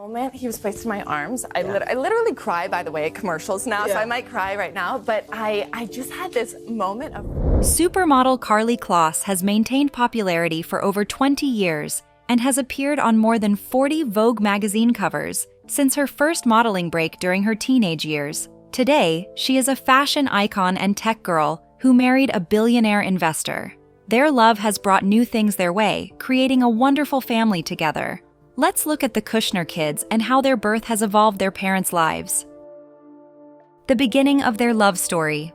Moment he was placed in my arms. I literally cry, by the way, at commercials now, so I might cry right now, but I just had this moment of... Supermodel Karlie Kloss has maintained popularity for over 20 years and has appeared on more than 40 Vogue magazine covers since her first modeling break during her teenage years. Today, she is a fashion icon and tech girl who married a billionaire investor. Their love has brought new things their way, creating a wonderful family together. Let's look at the Kushner kids and how their birth has evolved their parents' lives. The beginning of their love story.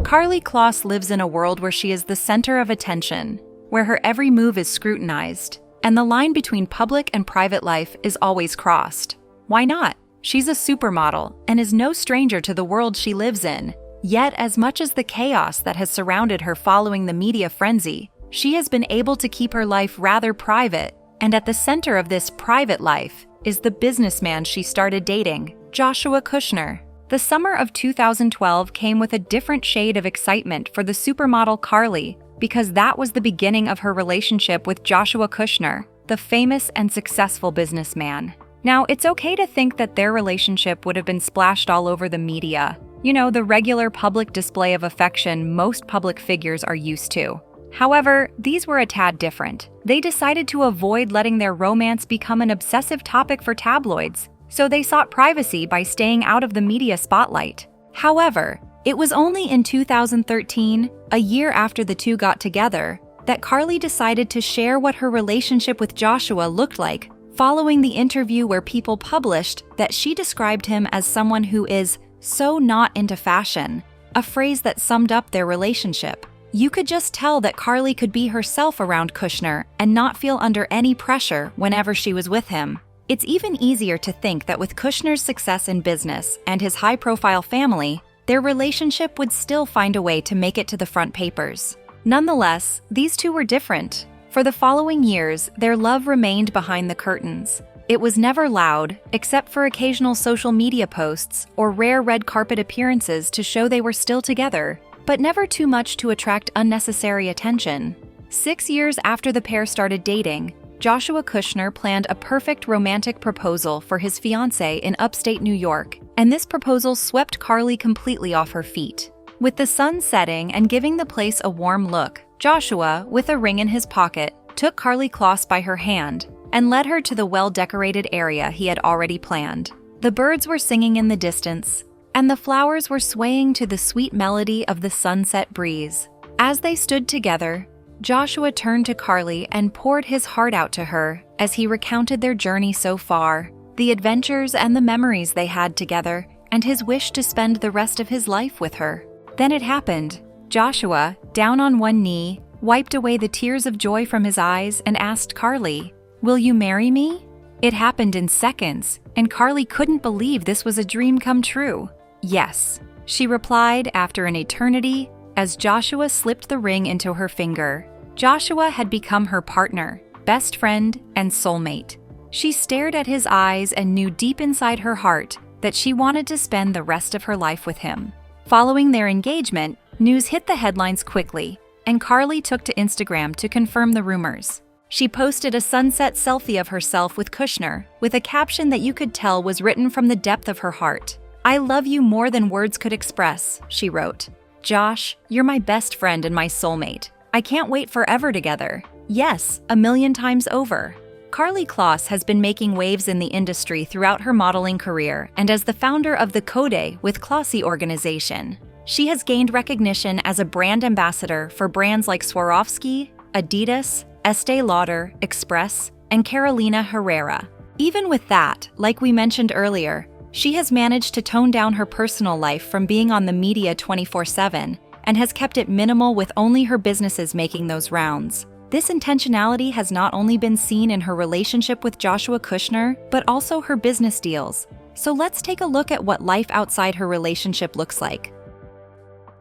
Karlie Kloss lives in a world where she is the center of attention, where her every move is scrutinized, and the line between public and private life is always crossed. Why not? She's a supermodel and is no stranger to the world she lives in. Yet, as much as the chaos that has surrounded her following the media frenzy, she has been able to keep her life rather private. And at the center of this private life is the businessman she started dating, Joshua Kushner. The summer of 2012 came with a different shade of excitement for the supermodel Karlie, because that was the beginning of her relationship with Joshua Kushner, the famous and successful businessman. Now, it's okay to think that their relationship would have been splashed all over the media. You know, the regular public display of affection most public figures are used to. However, these were a tad different. They decided to avoid letting their romance become an obsessive topic for tabloids, so they sought privacy by staying out of the media spotlight. However, it was only in 2013, a year after the two got together, that Karlie decided to share what her relationship with Joshua looked like, following the interview where people published that she described him as someone who is so not into fashion, a phrase that summed up their relationship. You could just tell that Karlie could be herself around Kushner and not feel under any pressure whenever she was with him. It's even easier to think that with Kushner's success in business and his high-profile family, their relationship would still find a way to make it to the front papers. Nonetheless, these two were different. For the following years, their love remained behind the curtains. It was never loud, except for occasional social media posts or rare red carpet appearances to show they were still together, but never too much to attract unnecessary attention. 6 years after the pair started dating, Joshua Kushner planned a perfect romantic proposal for his fiancée in upstate New York, and this proposal swept Karlie completely off her feet. With the sun setting and giving the place a warm look, Joshua, with a ring in his pocket, took Karlie Kloss by her hand and led her to the well-decorated area he had already planned. The birds were singing in the distance, and the flowers were swaying to the sweet melody of the sunset breeze. As they stood together, Joshua turned to Karlie and poured his heart out to her as he recounted their journey so far, the adventures and the memories they had together, and his wish to spend the rest of his life with her. Then it happened. Joshua, down on one knee, wiped away the tears of joy from his eyes and asked Karlie, "Will you marry me?" It happened in seconds, and Karlie couldn't believe this was a dream come true. "Yes," she replied after an eternity, as Joshua slipped the ring into her finger. Joshua had become her partner, best friend, and soulmate. She stared at his eyes and knew deep inside her heart that she wanted to spend the rest of her life with him. Following their engagement, news hit the headlines quickly, and Karlie took to Instagram to confirm the rumors. She posted a sunset selfie of herself with Kushner, with a caption that you could tell was written from the depth of her heart. "I love you more than words could express," she wrote. "Josh, you're my best friend and my soulmate. I can't wait forever together. Yes, 1,000,000 times over." Karlie Kloss has been making waves in the industry throughout her modeling career and as the founder of the Code with Klossy organization. She has gained recognition as a brand ambassador for brands like Swarovski, Adidas, Estee Lauder, Express, and Carolina Herrera. Even with that, like we mentioned earlier, she has managed to tone down her personal life from being on the media 24/7 and has kept it minimal with only her businesses making those rounds. This intentionality has not only been seen in her relationship with Joshua Kushner, but also her business deals. So let's take a look at what life outside her relationship looks like.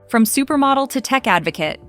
From supermodel to tech advocate,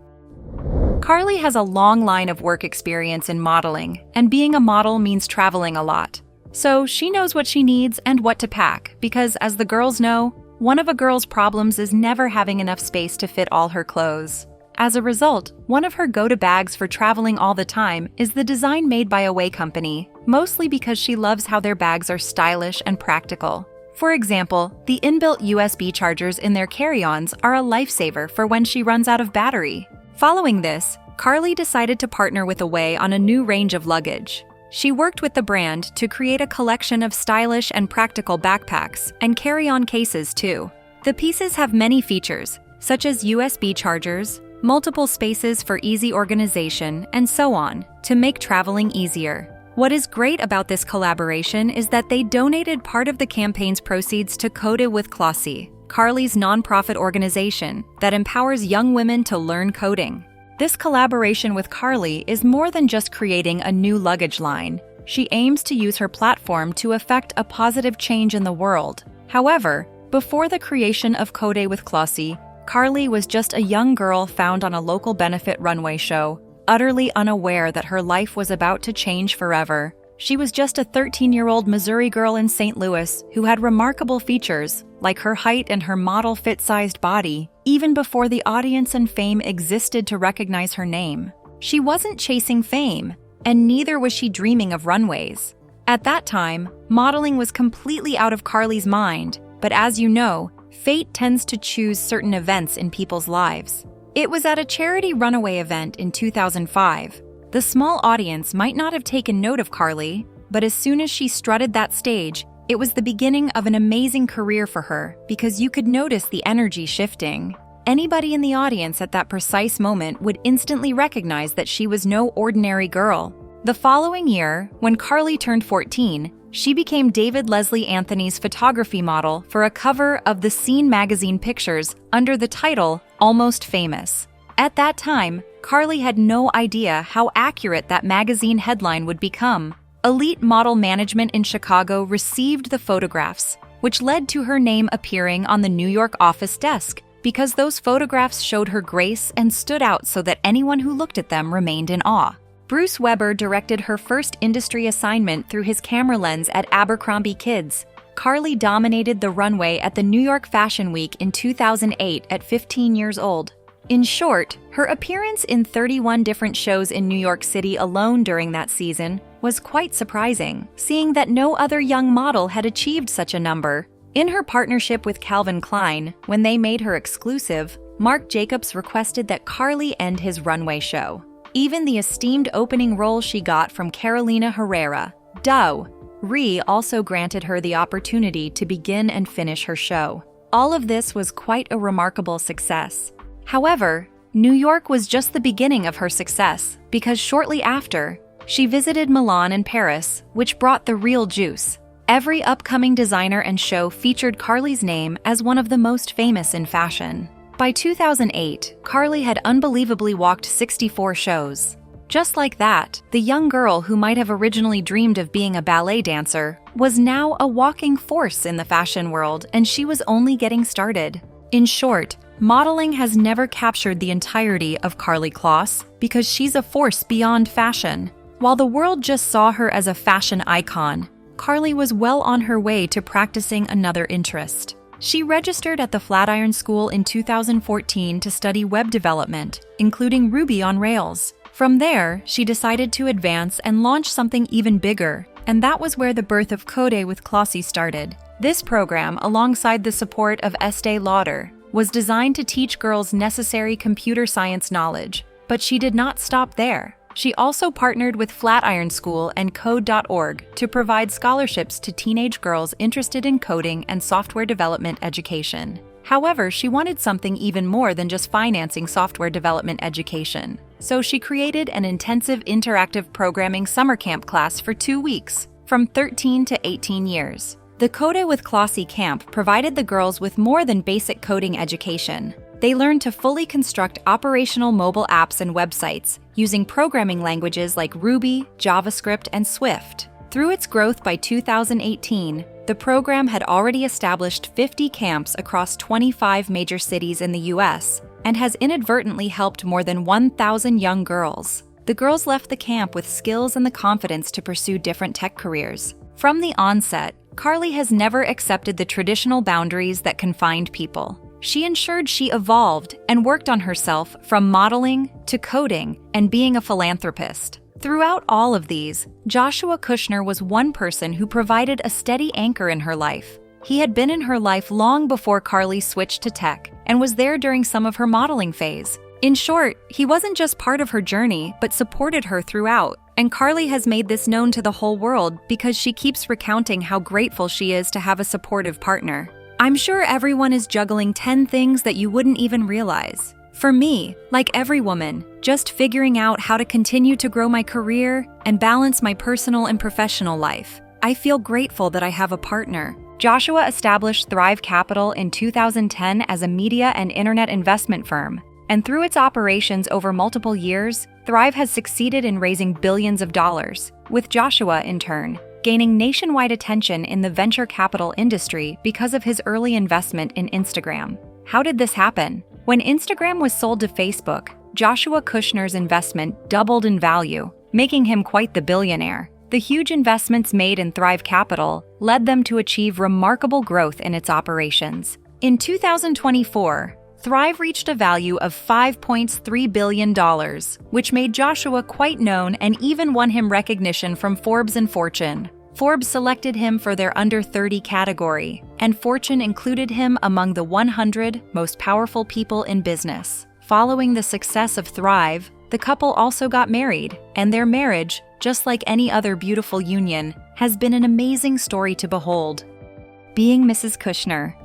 Karlie has a long line of work experience in modeling, and being a model means traveling a lot. So she knows what she needs and what to pack, because as the girls know, one of a girl's problems is never having enough space to fit all her clothes. As a result, one of her go-to bags for traveling all the time is the design made by Away Company, mostly because she loves how their bags are stylish and practical. For example, the inbuilt USB chargers in their carry-ons are a lifesaver for when she runs out of battery. Following this, Karlie decided to partner with Away on a new range of luggage. She worked with the brand to create a collection of stylish and practical backpacks and carry-on cases too. The pieces have many features, such as USB chargers, multiple spaces for easy organization, and so on, to make traveling easier. What is great about this collaboration is that they donated part of the campaign's proceeds to Karlie with Kloss, Karlie's nonprofit organization that empowers young women to learn coding. This collaboration with Karlie is more than just creating a new luggage line. She aims to use her platform to effect a positive change in the world. However, before the creation of Karlie with Kloss, Karlie was just a young girl found on a local benefit runway show, utterly unaware that her life was about to change forever. She was just a 13-year-old Missouri girl in St. Louis who had remarkable features, like her height and her model fit-sized body, even before the audience and fame existed to recognize her name. She wasn't chasing fame, and neither was she dreaming of runways. At that time, modeling was completely out of Karlie's mind, but as you know, fate tends to choose certain events in people's lives. It was at a charity runaway event in 2005. The small audience might not have taken note of Karlie, but as soon as she strutted that stage, it was the beginning of an amazing career for her because you could notice the energy shifting. Anybody in the audience at that precise moment would instantly recognize that she was no ordinary girl. The following year, when Karlie turned 14, she became David Leslie Anthony's photography model for a cover of the Scene magazine pictures under the title Almost Famous. At that time, Karlie had no idea how accurate that magazine headline would become. Elite Model Management in Chicago received the photographs, which led to her name appearing on the New York office desk because those photographs showed her grace and stood out so that anyone who looked at them remained in awe. Bruce Weber directed her first industry assignment through his camera lens at Abercrombie Kids. Karlie dominated the runway at the New York Fashion Week in 2008 at 15 years old. In short, her appearance in 31 different shows in New York City alone during that season was quite surprising, seeing that no other young model had achieved such a number. In her partnership with Calvin Klein, when they made her exclusive, Marc Jacobs requested that Karlie end his runway show. Even the esteemed opening role she got from Carolina Herrera, Doe, Ree also granted her the opportunity to begin and finish her show. All of this was quite a remarkable success. However, New York was just the beginning of her success because shortly after, she visited Milan and Paris, which brought the real juice. Every upcoming designer and show featured Karlie's name as one of the most famous in fashion. By 2008, Karlie had unbelievably walked 64 shows. Just like that, the young girl who might have originally dreamed of being a ballet dancer was now a walking force in the fashion world, and she was only getting started. In short, modeling has never captured the entirety of Karlie Kloss because she's a force beyond fashion. While the world just saw her as a fashion icon, Karlie was well on her way to practicing another interest. She registered at the Flatiron School in 2014 to study web development, including Ruby on Rails. From there, she decided to advance and launch something even bigger, and that was where the birth of Karlie with Kloss started. This program, alongside the support of Estée Lauder, was designed to teach girls necessary computer science knowledge, but she did not stop there. She also partnered with Flatiron School and Code.org to provide scholarships to teenage girls interested in coding and software development education. However, she wanted something even more than just financing software development education. So she created an intensive interactive programming summer camp class for 2 weeks, from 13 to 18 years. The Karlie with Kloss camp provided the girls with more than basic coding education. They learned to fully construct operational mobile apps and websites using programming languages like Ruby, JavaScript, and Swift. Through its growth by 2018, the program had already established 50 camps across 25 major cities in the US and has inadvertently helped more than 1,000 young girls. The girls left the camp with skills and the confidence to pursue different tech careers. From the onset, Karlie has never accepted the traditional boundaries that confined people. she ensured she evolved and worked on herself from modeling to coding and being a philanthropist. Throughout all of these, Joshua Kushner was one person who provided a steady anchor in her life. He had been in her life long before Karlie switched to tech and was there during some of her modeling phase. In short, he wasn't just part of her journey, but supported her throughout. And Karlie has made this known to the whole world because she keeps recounting how grateful she is to have a supportive partner. I'm sure everyone is juggling 10 things that you wouldn't even realize. For me, like every woman, just figuring out how to continue to grow my career and balance my personal and professional life. I feel grateful that I have a partner. Joshua established Thrive Capital in 2010 as a media and internet investment firm, and through its operations over multiple years, Thrive has succeeded in raising billions of dollars, with Joshua, in turn, gaining nationwide attention in the venture capital industry because of his early investment in Instagram. How did this happen? When Instagram was sold to Facebook, Joshua Kushner's investment doubled in value, making him quite the billionaire. The huge investments made in Thrive Capital led them to achieve remarkable growth in its operations. In 2024, Thrive reached a value of $5.3 billion, which made Joshua quite known and even won him recognition from Forbes and Fortune. Forbes selected him for their under 30 category, and Fortune included him among the 100 most powerful people in business. Following the success of Thrive, the couple also got married, and their marriage, just like any other beautiful union, has been an amazing story to behold. Being Mrs. Kushner.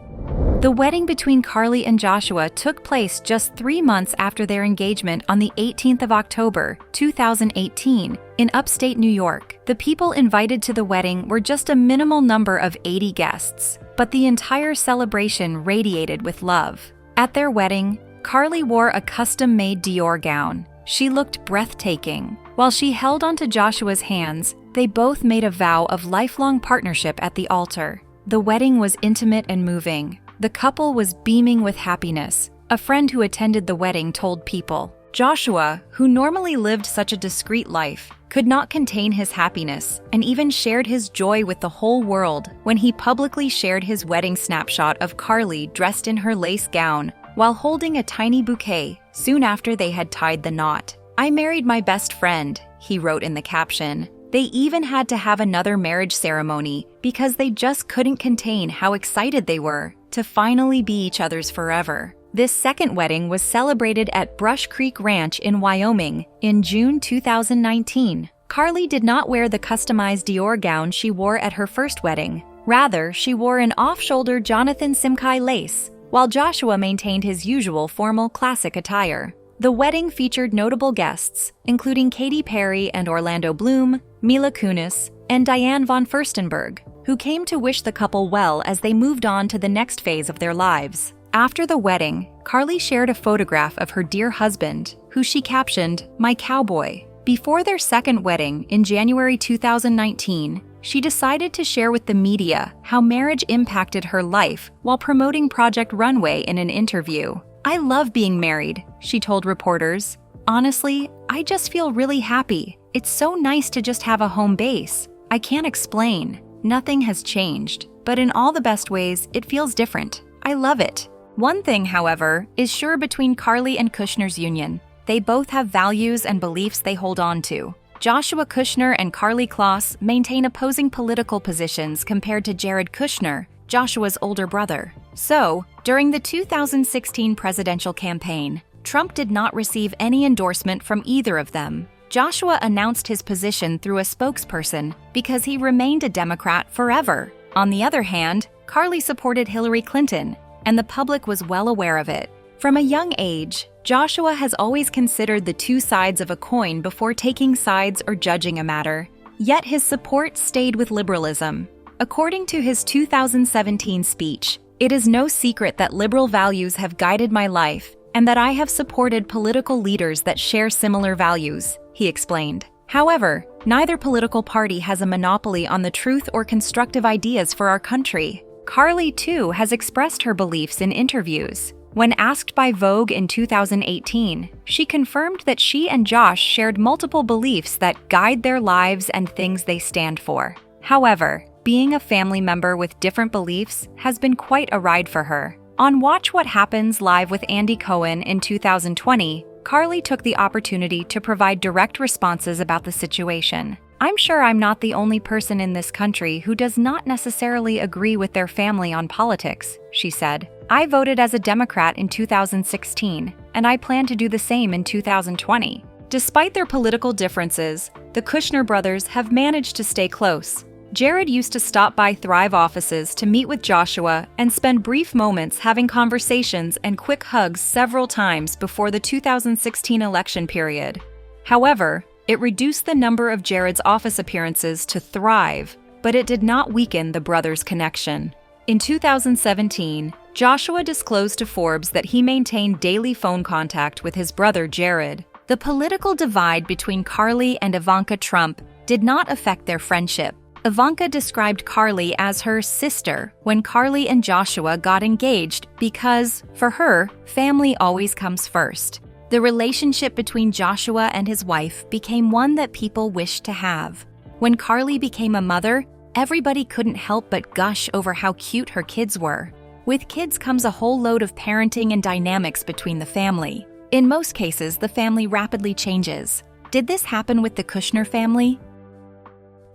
The wedding between Karlie and Joshua took place just 3 months after their engagement on the 18th of October, 2018, in upstate New York. The people invited to the wedding were just a minimal number of 80 guests, but the entire celebration radiated with love. At their wedding, Karlie wore a custom-made Dior gown. She looked breathtaking. While she held onto Joshua's hands, they both made a vow of lifelong partnership at the altar. The wedding was intimate and moving. The couple was beaming with happiness. A friend who attended the wedding told People. Joshua, who normally lived such a discreet life, could not contain his happiness and even shared his joy with the whole world when he publicly shared his wedding snapshot of Karlie dressed in her lace gown while holding a tiny bouquet soon after they had tied the knot. "I married my best friend," he wrote in the caption. They even had to have another marriage ceremony because they just couldn't contain how excited they were to finally be each other's forever. This second wedding was celebrated at Brush Creek Ranch in Wyoming in June 2019. Karlie did not wear the customized Dior gown she wore at her first wedding. Rather, she wore an off-shoulder Jonathan Simkai lace, while Joshua maintained his usual formal classic attire. The wedding featured notable guests, including Katy Perry and Orlando Bloom, Mila Kunis, and Diane von Furstenberg, who came to wish the couple well as they moved on to the next phase of their lives. After the wedding, Karlie shared a photograph of her dear husband, who she captioned, "My Cowboy." Before their second wedding in January 2019, she decided to share with the media how marriage impacted her life while promoting Project Runway in an interview. "I love being married," she told reporters. "Honestly, I just feel really happy. It's so nice to just have a home base. I can't explain. Nothing has changed, but in all the best ways, it feels different. I love it." One thing, however, is sure between Karlie and Kushner's union. They both have values and beliefs they hold on to. Joshua Kushner and Karlie Kloss maintain opposing political positions compared to Jared Kushner, Joshua's older brother. So, during the 2016 presidential campaign, Trump did not receive any endorsement from either of them. Joshua announced his position through a spokesperson because he remained a Democrat forever. On the other hand, Karlie supported Hillary Clinton, and the public was well aware of it. From a young age, Joshua has always considered the two sides of a coin before taking sides or judging a matter. Yet his support stayed with liberalism. According to his 2017 speech, "It is no secret that liberal values have guided my life and that I have supported political leaders that share similar values," he explained. However, neither political party has a monopoly on the truth or constructive ideas for our country. Karlie, too, has expressed her beliefs in interviews. When asked by Vogue in 2018, she confirmed that she and Josh shared multiple beliefs that guide their lives and things they stand for. However, being a family member with different beliefs has been quite a ride for her. On Watch What Happens Live with Andy Cohen in 2020, Karlie took the opportunity to provide direct responses about the situation. "I'm sure I'm not the only person in this country who does not necessarily agree with their family on politics," she said. "I voted as a Democrat in 2016, and I plan to do the same in 2020. Despite their political differences, the Kushner brothers have managed to stay close. Jared used to stop by Thrive offices to meet with Joshua and spend brief moments having conversations and quick hugs several times before the 2016 election period. However, it reduced the number of Jared's office appearances to Thrive, but it did not weaken the brothers' connection." In 2017, Joshua disclosed to Forbes that he maintained daily phone contact with his brother Jared. The political divide between Karlie and Ivanka Trump did not affect their friendship. Ivanka described Karlie as her sister when Karlie and Joshua got engaged because, for her, family always comes first. The relationship between Joshua and his wife became one that people wished to have. When Karlie became a mother, everybody couldn't help but gush over how cute her kids were. With kids comes a whole load of parenting and dynamics between the family. In most cases, the family rapidly changes. Did this happen with the Kushner family?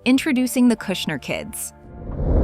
Introducing the Kushner kids.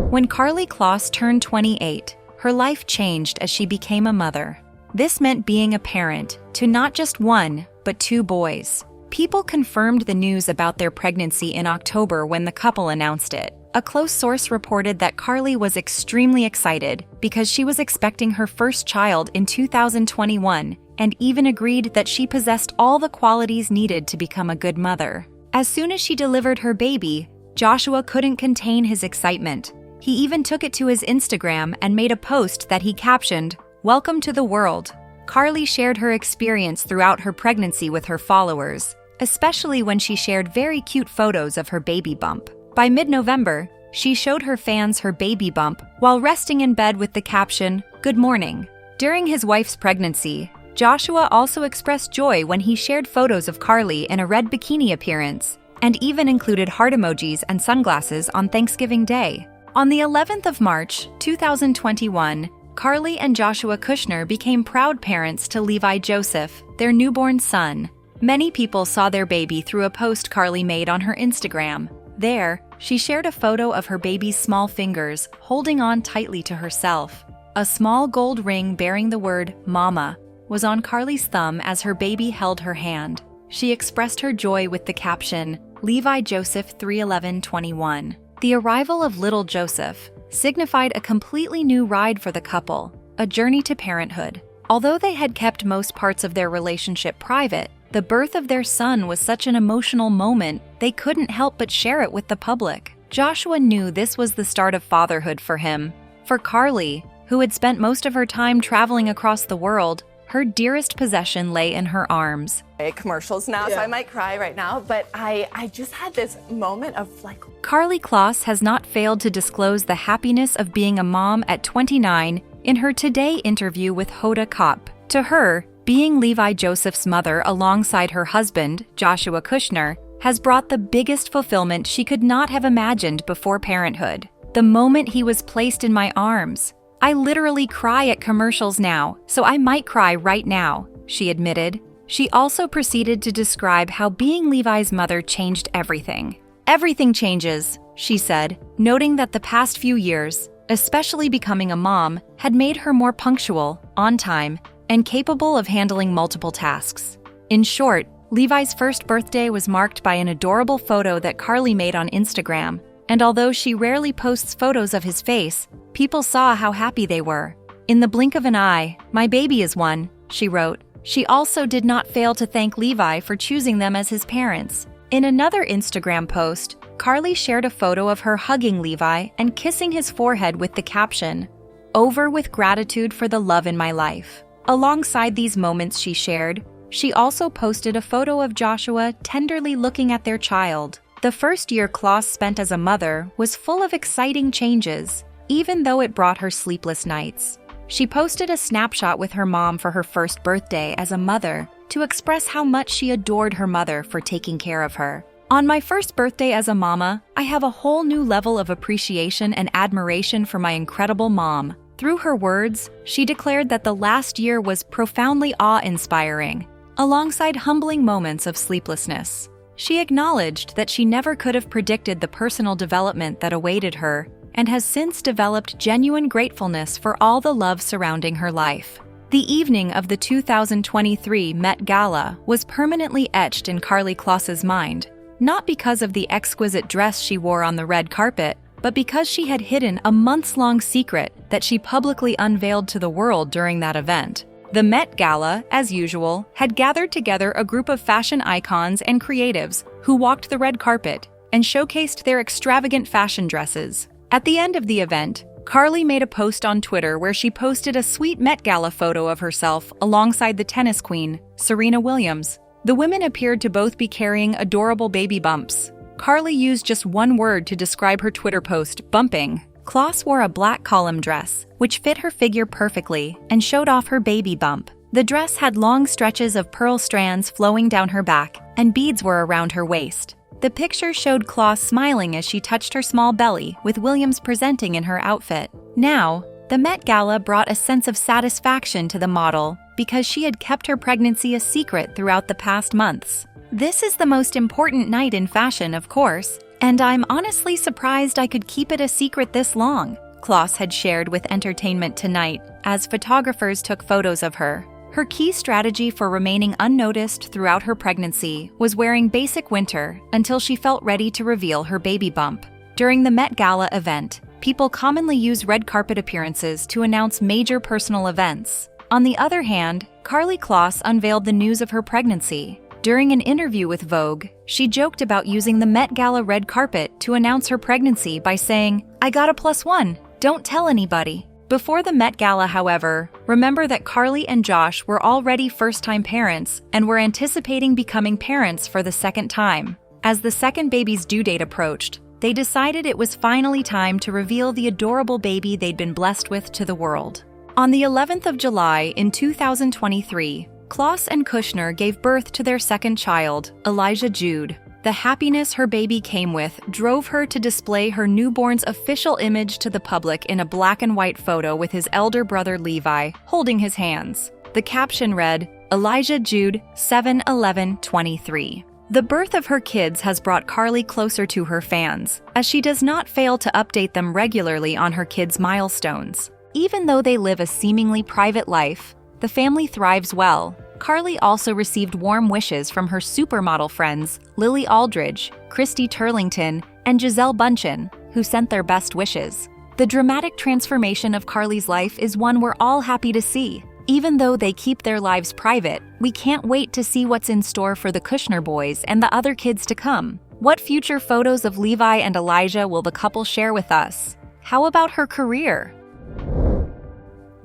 When Karlie Kloss turned 28, her life changed as she became a mother. This meant being a parent to not just one, but 2 boys. People confirmed the news about their pregnancy in October when the couple announced it. A close source reported that Karlie was extremely excited because she was expecting her first child in 2021 and even agreed that she possessed all the qualities needed to become a good mother. As soon as she delivered her baby, Joshua couldn't contain his excitement. He even took it to his Instagram and made a post that he captioned, "Welcome to the world." Karlie shared her experience throughout her pregnancy with her followers, especially when she shared very cute photos of her baby bump. By mid-November, she showed her fans her baby bump while resting in bed with the caption, "Good morning." During his wife's pregnancy, Joshua also expressed joy when he shared photos of Karlie in a red bikini appearance, and even included heart emojis and sunglasses on Thanksgiving Day. On the 11th of March, 2021, Karlie and Joshua Kushner became proud parents to Levi Joseph, their newborn son. Many people saw their baby through a post Karlie made on her Instagram. There, she shared a photo of her baby's small fingers holding on tightly to herself. A small gold ring bearing the word "Mama" was on Karlie's thumb as her baby held her hand. She expressed her joy with the caption, "Levi Joseph 31121. The arrival of little Joseph signified a completely new ride for the couple, a journey to parenthood. Although they had kept most parts of their relationship private, the birth of their son was such an emotional moment they couldn't help but share it with the public. Joshua knew this was the start of fatherhood for him. For Karlie, who had spent most of her time traveling across the world, her dearest possession lay in her arms. Commercials now, so I might cry right now, but I just had this moment of like... Karlie Kloss has not failed to disclose the happiness of being a mom at 29 in her Today interview with Hoda Kotb. To her, being Levi Joseph's mother alongside her husband, Joshua Kushner, has brought the biggest fulfillment she could not have imagined before parenthood. The moment he was placed in my arms. "I literally cry at commercials now, so I might cry right now," she admitted. She also proceeded to describe how being Levi's mother changed everything. "Everything changes," she said, noting that the past few years, especially becoming a mom, had made her more punctual, on time, and capable of handling multiple tasks. In short, Levi's first birthday was marked by an adorable photo that Karlie made on Instagram, and although she rarely posts photos of his face, people saw how happy they were. "In the blink of an eye, my baby is one," she wrote. She also did not fail to thank Levi for choosing them as his parents. In another Instagram post, Karlie shared a photo of her hugging Levi and kissing his forehead with the caption, "Over with gratitude for the love in my life." Alongside these moments she shared, she also posted a photo of Joshua tenderly looking at their child. The first year Kloss spent as a mother was full of exciting changes, even though it brought her sleepless nights. She posted a snapshot with her mom for her first birthday as a mother to express how much she adored her mother for taking care of her. "On my first birthday as a mama, I have a whole new level of appreciation and admiration for my incredible mom. Through her words, she declared that the last year was profoundly awe-inspiring, alongside humbling moments of sleeplessness. She acknowledged that she never could have predicted the personal development that awaited her and has since developed genuine gratefulness for all the love surrounding her life. The evening of the 2023 Met Gala was permanently etched in Karlie Kloss's mind, not because of the exquisite dress she wore on the red carpet, but because she had hidden a months-long secret that she publicly unveiled to the world during that event. The Met Gala, as usual, had gathered together a group of fashion icons and creatives who walked the red carpet and showcased their extravagant fashion dresses. At the end of the event, Karlie made a post on Twitter where she posted a sweet Met Gala photo of herself alongside the tennis queen, Serena Williams. The women appeared to both be carrying adorable baby bumps. Karlie used just one word to describe her Twitter post, bumping. Kloss wore a black column dress, which fit her figure perfectly and showed off her baby bump. The dress had long stretches of pearl strands flowing down her back, and beads were around her waist. The picture showed Kloss smiling as she touched her small belly, with Williams presenting in her outfit. Now, the Met Gala brought a sense of satisfaction to the model because she had kept her pregnancy a secret throughout the past months. This is the most important night in fashion, of course, and I'm honestly surprised I could keep it a secret this long, Kloss had shared with Entertainment Tonight as photographers took photos of her. Her key strategy for remaining unnoticed throughout her pregnancy was wearing basic winter until she felt ready to reveal her baby bump. During the Met Gala event, people commonly use red carpet appearances to announce major personal events. On the other hand, Karlie Kloss unveiled the news of her pregnancy. During an interview with Vogue, she joked about using the Met Gala red carpet to announce her pregnancy by saying, "I got a +1, don't tell anybody." Before the Met Gala, however, remember that Karlie and Josh were already first-time parents and were anticipating becoming parents for the second time. As the second baby's due date approached, they decided it was finally time to reveal the adorable baby they'd been blessed with to the world. On the 11th of July in 2023, Kloss and Kushner gave birth to their second child, Elijah Jude. The happiness her baby came with drove her to display her newborn's official image to the public in a black and white photo with his elder brother Levi holding his hands. The caption read, "Elijah Jude, 7/11/23." The birth of her kids has brought Karlie closer to her fans, as she does not fail to update them regularly on her kids' milestones. Even though they live a seemingly private life, the family thrives well. Karlie also received warm wishes from her supermodel friends Lily Aldridge, Christy Turlington, and Giselle Bundchen, who sent their best wishes. The dramatic transformation of Karlie's life is one we're all happy to see. Even though they keep their lives private, we can't wait to see what's in store for the Kushner boys and the other kids to come. What future photos of Levi and Elijah will the couple share with us? How about her career?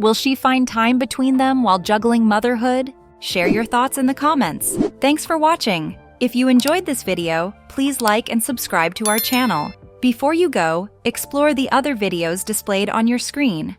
Will she find time between them while juggling motherhood? Share your thoughts in the comments. Thanks for watching. If you enjoyed this video, please like and subscribe to our channel. Before you go, explore the other videos displayed on your screen.